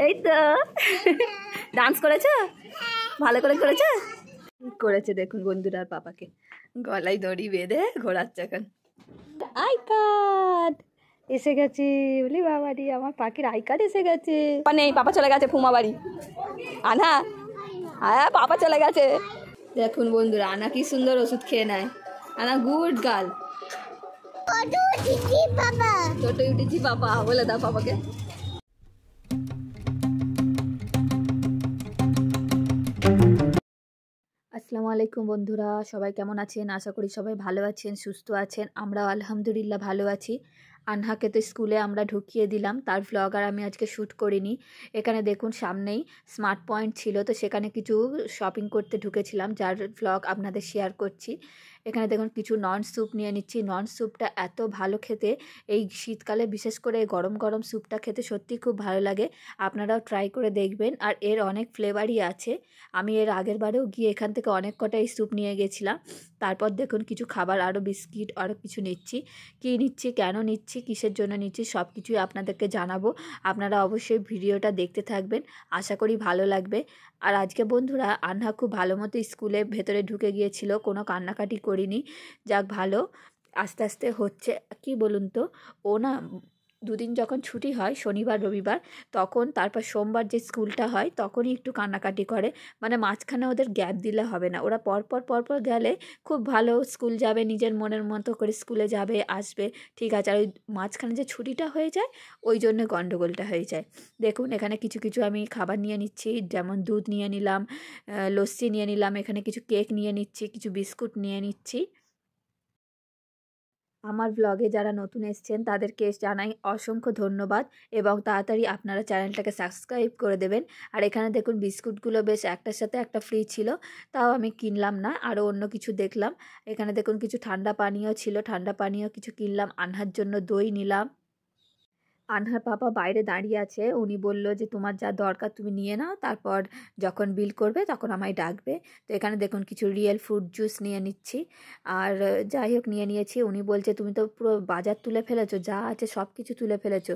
এই তো ডান্স করেছো, ভালো করে করেছো। করেছে দেখুন বন্ধুরা, আর পাপাকে গলায় দড়ি বেঁধে ঘোরাচ্ছে এখন। আই কার্ড এসে গেছে, বলি বাবারি আমার পাখির আই কার্ড এসে গেছে। নেই, পাপা চলে গেছে ফুমা বাড়ি। আনা, হ্যাঁ পাপা চলে গেছে। দেখুন বন্ধুরা, আনা কি সুন্দর ওষুধ খেয়ে নেয়। আনা গুড গার্ল। টোটো উঠেছি পাপা, বলে দাও পাপাকে। আসসালামু আলাইকুম বন্ধুরা, সবাই কেমন আছেন? আশা করি সবাই ভালো আছেন, সুস্থ আছেন। আমরা আলহামদুলিল্লাহ ভালো আছি। আনহাকে তো স্কুলে আমরা ঢুকিয়ে দিলাম, তার ভ্লগ আর আমি আজকে শ্যুট করিনি। এখানে দেখুন সামনেই স্মার্ট পয়েন্ট ছিল, তো সেখানে কিছু শপিং করতে ঢুকেছিলাম, যার ভ্লগ আপনাদের শেয়ার করছি। এখানে দেখুন কিছু নন স্যুপ নিয়ে নিচ্ছি। নন স্যুপটা এত ভালো খেতে, এই শীতকালে বিশেষ করে গরম গরম স্যুপটা খেতে সত্যি খুব ভালো লাগে। আপনারাও ট্রাই করে দেখবেন, আর এর অনেক ফ্লেভারই আছে। আমি এর আগের বারেও গিয়ে এখান থেকে অনেক কটা এই স্যুপ নিয়ে গেছিলাম। তারপর দেখুন কিছু খাবার, আরও বিস্কিট, আরও কিছু নিচ্ছি। কী নিচ্ছি, কেন নিচ্ছি, কিসের জন্য নিচ্ছি, সব কিছুই আপনাদেরকে জানাবো। আপনারা অবশ্যই ভিডিওটা দেখতে থাকবেন, আশা করি ভালো লাগবে। আর আজকে বন্ধুরা আনহা খুব ভালো মতো স্কুলে ভেতরে ঢুকে গিয়েছিল, কোনো কান্নাকাটি করিনি। যাক ভালো, আস্তে আস্তে হচ্ছে। কি বলুন তো, ও না দুদিন যখন ছুটি হয় শনিবার রবিবার, তখন তারপর সোমবার যে স্কুলটা হয় তখনই একটু কান্নাকাটি করে। মানে মাঝখানে ওদের গ্যাপ দিলে হবে না, ওরা পরপর গেলে খুব ভালো স্কুল যাবে, নিজের মনের মতো করে স্কুলে যাবে আসবে, ঠিক আছে। আর ওই মাঝখানে যে ছুটিটা হয়ে যায়, ওই জন্য গণ্ডগোলটা হয়ে যায়। দেখুন এখানে কিছু কিছু আমি খাবার নিয়ে নিচ্ছি, যেমন দুধ নিয়ে নিলাম, লস্যি নিয়ে নিলাম, এখানে কিছু কেক নিয়ে নিচ্ছি, কিছু বিস্কুট নিয়ে নিচ্ছি। আমার ব্লগে যারা নতুন এসেছেন তাদেরকে জানাই অসংখ্য ধন্যবাদ, এবং তাড়াতাড়ি আপনারা চ্যানেলটাকে সাবস্ক্রাইব করে দেবেন। আর এখানে দেখুন বিস্কুটগুলো বেশ একটার সাথে একটা ফ্রি ছিল, তাও আমি কিনলাম না, আরও অন্য কিছু দেখলাম। এখানে দেখুন কিছু ঠান্ডা পানীয় ছিল, ঠান্ডা পানীয় কিছু কিনলাম। আনহার জন্য দই নিলাম। আনহার পাপা বাইরে দাঁড়িয়ে আছে, উনি বলল যে তোমার যা দরকার তুমি নিয়ে নাও, তারপর যখন বিল করবে তখন আমায় ডাকবে। তো এখানে দেখুন কিছু রিয়েল ফ্রুট জুস নিয়ে নিচ্ছি। আর যাই হোক নিয়ে নিয়েছি। উনি বলছে তুমি তো পুরো বাজার তুলে ফেলেছো, যা আছে সব কিছু তুলে ফেলেছো।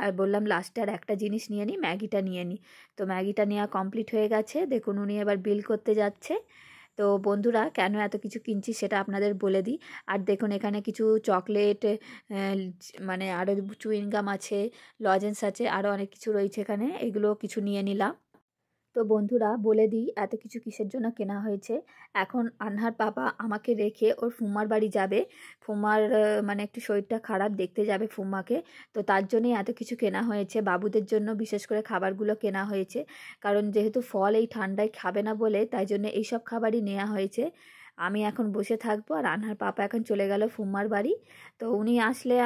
আর বললাম লাস্টে আর একটা জিনিস নিয়ে নিই, ম্যাগিটা নিয়ে নিই। তো ম্যাগিটা নেওয়া কমপ্লিট হয়ে গেছে। দেখুন উনি এবার বিল করতে যাচ্ছে। তো বন্ধুরা কেন এত কিছু কিনছি সেটা আপনাদের বলে দিই। আর দেখুন এখানে কিছু চকলেট, মানে আরও চুইংগাম আছে, লজেন্স আছে, আরও অনেক কিছু রয়েছে এখানে, এগুলো কিছু নিয়ে নিলাম। তো বন্ধুরা বলে দিই এত কিছু কিসের জন্য কেনা হয়েছে। এখন আনহার পাপা আমাকে রেখে ওর ফুম্মার বাড়ি যাবে। ফুম্মার মানে একটু শরীরটা খারাপ, দেখতে যাবে ফুম্মাকে। তো তার জন্যই এত কিছু কেনা হয়েছে, বাবুদের জন্য বিশেষ করে খাবারগুলো কেনা হয়েছে। কারণ যেহেতু ফল এই ঠান্ডায় খাবে না বলে, তাই জন্য এইসব খাবারই নেওয়া হয়েছে। আমি এখন বসে থাকবো, আর আনহার পাপা এখন চলে গেল ফুম্মার বাড়ি। তো উনি আসলে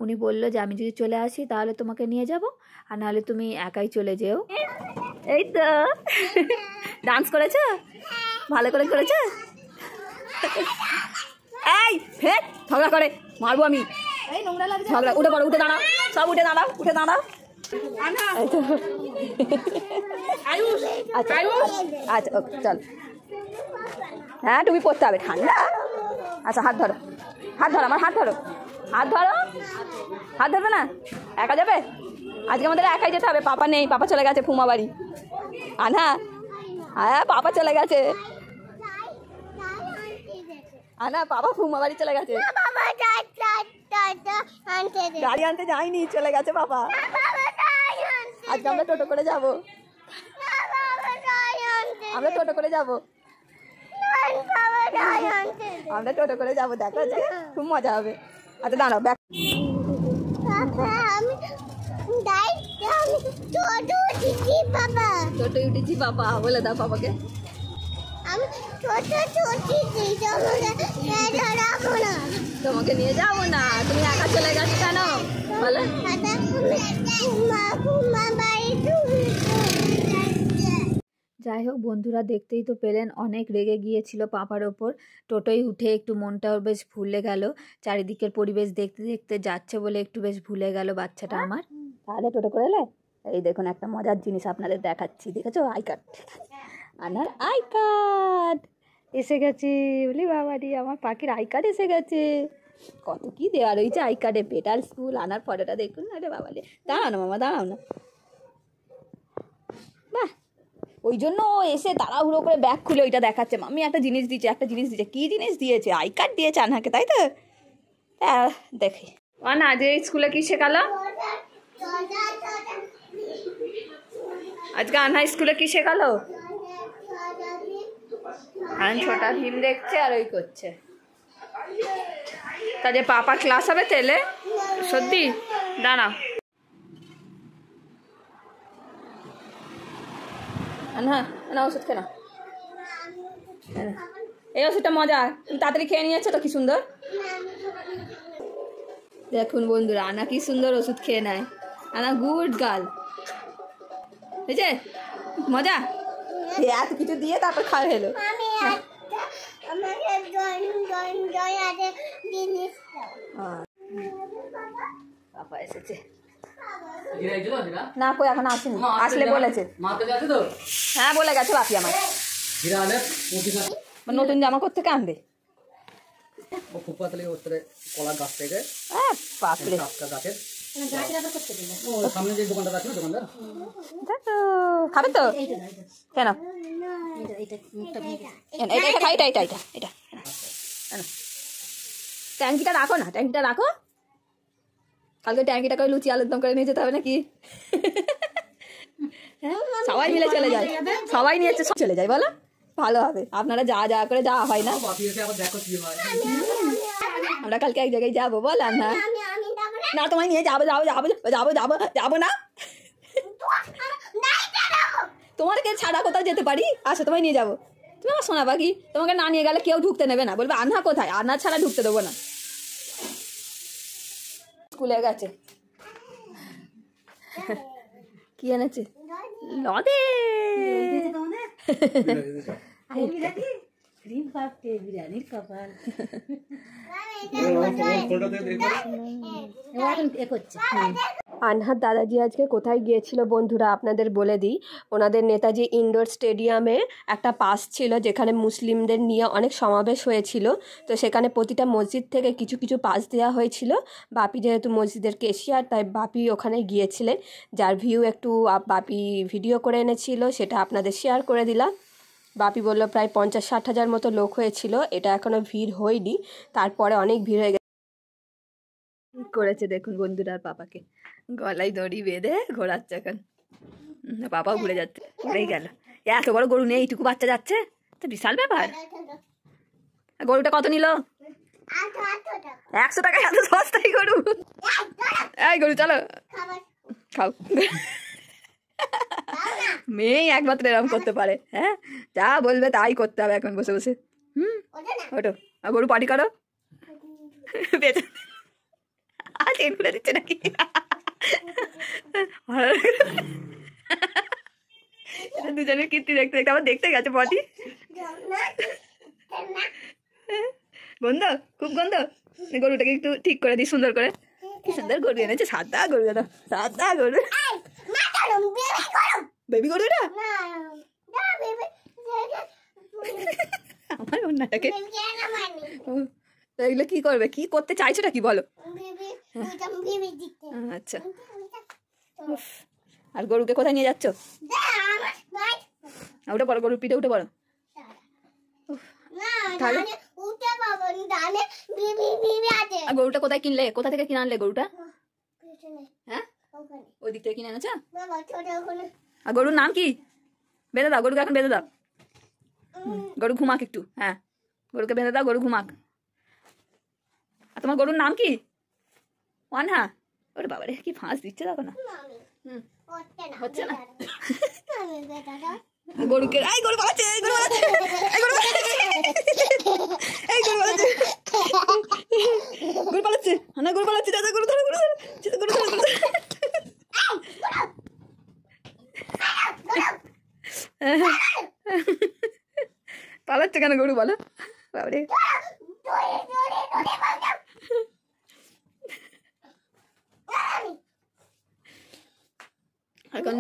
উনি বলল যে আমি যদি চলে আসি তাহলে তোমাকে নিয়ে যাব, আর নাহলে তুমি একাই চলে যেও। এই তো ডান্স করেছো, ভালো করে করেছো। এই ফের ঝগড়া করে মারবো আমি, ঝগড়া। উঠে পড়ো, উঠে দাঁড়াও, সব উঠে দাঁড়াও, উঠে দাঁড়াও। আচ্ছা আচ্ছা ওকে চল। হ্যাঁ তুমি পড়তে হবে, ঠান্ডা। আচ্ছা হাত ধরো, হাত ধরো, আমার হাত ধরো, হাত ধরো। হাত ধরবে না, একা যাবে আজকে? আমাদের একাই যেতে হবে, পাপা নেই, পাপা চলে গেছে ফুমা বাড়ি। আনহা, হ্যাঁ পাপা চলে গেছে। আনা পাপা ফুমা বাড়ি চলে গেছে, গাড়ি আনতে যায়নি, চলে গেছে পাপা। আজকে আমরা টোটো করে যাবো, আমরা টোটো করে যাবো, আমরা টোটো করে যাবো। দেখো খুব মজা হবে। আচ্ছা দাঁড়াও, টোটো উঠেছি পাপা, বলে দাও পাপাকে। তোমাকে নিয়ে যাবো না, তুমি একা চলে গেছো কেন বলো? যাই হোক বন্ধুরা, দেখতেই তো পেলেন অনেক রেগে গিয়েছিল পাপার ওপর। টোটোয় উঠে একটু মনটাও বেশ ভুলে গেল, চারিদিকের পরিবেশ দেখতে দেখতে যাচ্ছে বলে একটু বেশ ভুলে গেল বাচ্চাটা আমার। তাহলে টোটো করে এলে, এই দেখুন একটা মজার জিনিস আপনাদের দেখাচ্ছি, দেখেছো? আই কার্ড, আনার আই কার্ড এসে গেছে। বলি বাবারি আমার পাখির আই কার্ড এসে গেছে। কত কি দেওয়া রয়েছে আই কার্ডে, বেটার স্কুল। আনার ফটোটা দেখুন, আরে বাবারে। দাঁড়াও না মামা, দাঁড়াও না, বাহ, ওই জন্য ও এসে তাড়াহুড়ো করে ব্যাগ খুলে ওইটা দেখাচ্ছে, মাম্মি একটা জিনিস দিয়েছে, একটা জিনিস দিয়েছে। কী জিনিস দিয়েছে? আই কার্ড দিয়েছে আনহাকে, তাই তো? দেখি না, আজ স্কুলে কি শেখালো? আজকে আনহা স্কুলে কি শেখালো? ছোটা ভীম দেখছে আর ওই করছে। তাহলে পাপা ক্লাস হবে তেলে সত্যি? দাঁড়া আনহা, না ওষুধ খেয়ে না, এই ওষুধটা মজা, তুমি তাড়াতাড়ি খেয়ে নিয়েছো তো, কি সুন্দর। দেখুন বন্ধুরা, আনা কি সুন্দর ওষুধ খেয়ে নেয়। আনা গুড গার্ল, বুঝছে? মজা এত কিছু দিয়ে তারপর খাওয়া হলো। পাপা এসেছে না, কই এখন আসেনি, আসলে বলেছে। হ্যাঁ বলে গেছে বাপি আমার নতুন জামা কোত্থেকে আনবে। কলার গাছ থেকে খাবে তো কেন? ট্যাঙ্কিটা রাখো না, ট্যাঙ্কিটা রাখো, কালকে ট্যাঙ্কিটা করে লুচি আলুর দম করে নিয়ে যেতে হবে নাকি? সবাই মিলে চলে যায়, সবাই নিয়ে চলে যায়, বলো ভালো হবে। আপনারা যা যা করে যাওয়া হয় না, আমরা কালকে এক জায়গায় যাবো, বললাম না না তোমায় নিয়ে যাবো যাবো যাবো যাবো যাবো যাবো না, তোমাকে ছাড়া কোথাও যেতে পারি? আসো তোমায় নিয়ে যাবো। তুমি আমার শোনা বাকি, তোমাকে না নিয়ে গেলে কেউ ঢুকতে নেবে না, বলবে আনহা কোথায়, আনহা ছাড়া ঢুকতে দেবো না। স্কুলে গেছে, কি এনেছে? লদে বিরিয়ানির কপাল। আনহার দাদাজি আজকে কোথায় গিয়েছিল বন্ধুরা আপনাদের বলে দিই। ওনাদের নেতাজি ইনডোর স্টেডিয়ামে একটা পাস ছিল যেখানে মুসলিমদের নিয়ে অনেক সমাবেশ হয়েছিল। তো সেখানে প্রতিটা মসজিদ থেকে কিছু কিছু পাস দেওয়া হয়েছিল। বাপি যেহেতু মসজিদের কেশিয়ার, তাই বাপি ওখানে গিয়েছিলেন, যার ভিউ একটু বাপি ভিডিও করে এনেছিল, সেটা আপনাদের শেয়ার করে দিলাম। বাপি বলল প্রায় 50-60 হাজার মতো লোক হয়েছিল, এটা এখনও ভিড় হয়নি, তারপরে অনেক ভিড় হয়ে গেছে। করেছে দেখুন বন্ধুরা, পাপাকে গলায় দড়ি বেঁধে ঘোরাচ্ছে এখন, পাপাও ঘুরে যাচ্ছে, ঘুরেই গেল। এত বড় গরু নেই, এইটুকু বাচ্চা যাচ্ছে, তো বিশাল ব্যাপার। গরুটা কত নিল? 100 টাকায়, এত সস্তাই গরু। এই গরু চলো খাও। মেয়েই একমাত্র এরকম করতে পারে, হ্যাঁ যা বলবে তাই করতে হবে এখন বসে বসে। ওটো, গরু পাটি করো, ট্রেন খুলে দিচ্ছে নাকি? দুজনের কীর্তি দেখতে দেখতে আবার দেখতে গেছে পটি। গন্ধ, খুব গন্ধ। গরুটাকে একটু ঠিক করে দিই সুন্দর করে। কি সুন্দর গরু এনেছে, সাদা গরু, যেন সাদা গরু, বেবি গরু এটা। আমার অন্যটাকে এগুলো কি করবে, কি করতে চাইছো কি বলো? আচ্ছা, আর গরুকে কোথায় নিয়ে যাচ্ছ? উঠে পড়ো, গরুর পিঠে উঠে পড়ো। গরুটা কোথায় কিনলে, কোথা থেকে কিনে আনলে গরুটা? হ্যাঁ ওই দিক থেকে কিনে এনেছো। আর গরুর নাম কি? বেঁধে দাও গরুকে, এখন বেঁধে দাও। গরু ঘুমাক একটু, হ্যাঁ গরুকে বেঁধে দাও, গরু ঘুমাক। আর তোমার গরুর নাম কি? ওয়ানহা। ওরে বাবা রে, কি ফাঁস দিচ্ছে দেখো না। হচ্ছে না গরুকে। এই গরু পালাচ্ছে, এই গরু পালাচ্ছে, এই গরু পালাচ্ছে, এই গরু পালাচ্ছে, গরু পালাচ্ছে, না গরু পালাচ্ছে, দাদা গরু ধরো, গরু ধরো, গরু ধরো, গরু পালাচ্ছে কেন গরু বলো? বাবারে এখন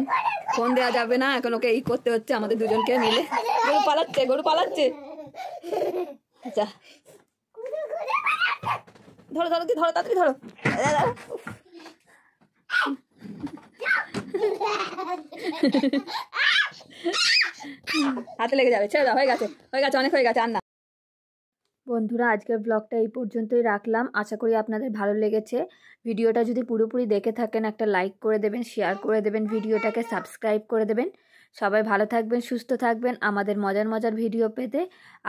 ফোন দেওয়া যাবে না, এখন ওকে এই করতে হচ্ছে আমাদের দুজনকে মিলে। গরু পালাচ্ছে, গরু পালাচ্ছে। আচ্ছা ধরো ধরো, ধরো তাড়াতাড়ি ধরো। হাতে লেগে যাবে, ছেড়ে দাও, হয়ে গেছে অনেক হয়ে গেছে, আর না। বন্ধুরা আজকের ব্লগটা এই পর্যন্তই রাখলাম, আশা করি আপনাদের ভালো লেগেছে। ভিডিওটা যদি পুরোপুরি দেখে থাকেন একটা লাইক করে দেবেন, শেয়ার করে দেবেন, ভিডিওটাকে সাবস্ক্রাইব করে দেবেন। সবাই ভালো থাকবেন, সুস্থ থাকবেন। আমাদের মজার মজার ভিডিও পেতে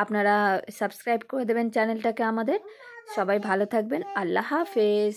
আপনারা সাবস্ক্রাইব করে দেবেন চ্যানেলটাকে আমাদের। সবাই ভালো থাকবেন, আল্লাহ হাফেজ।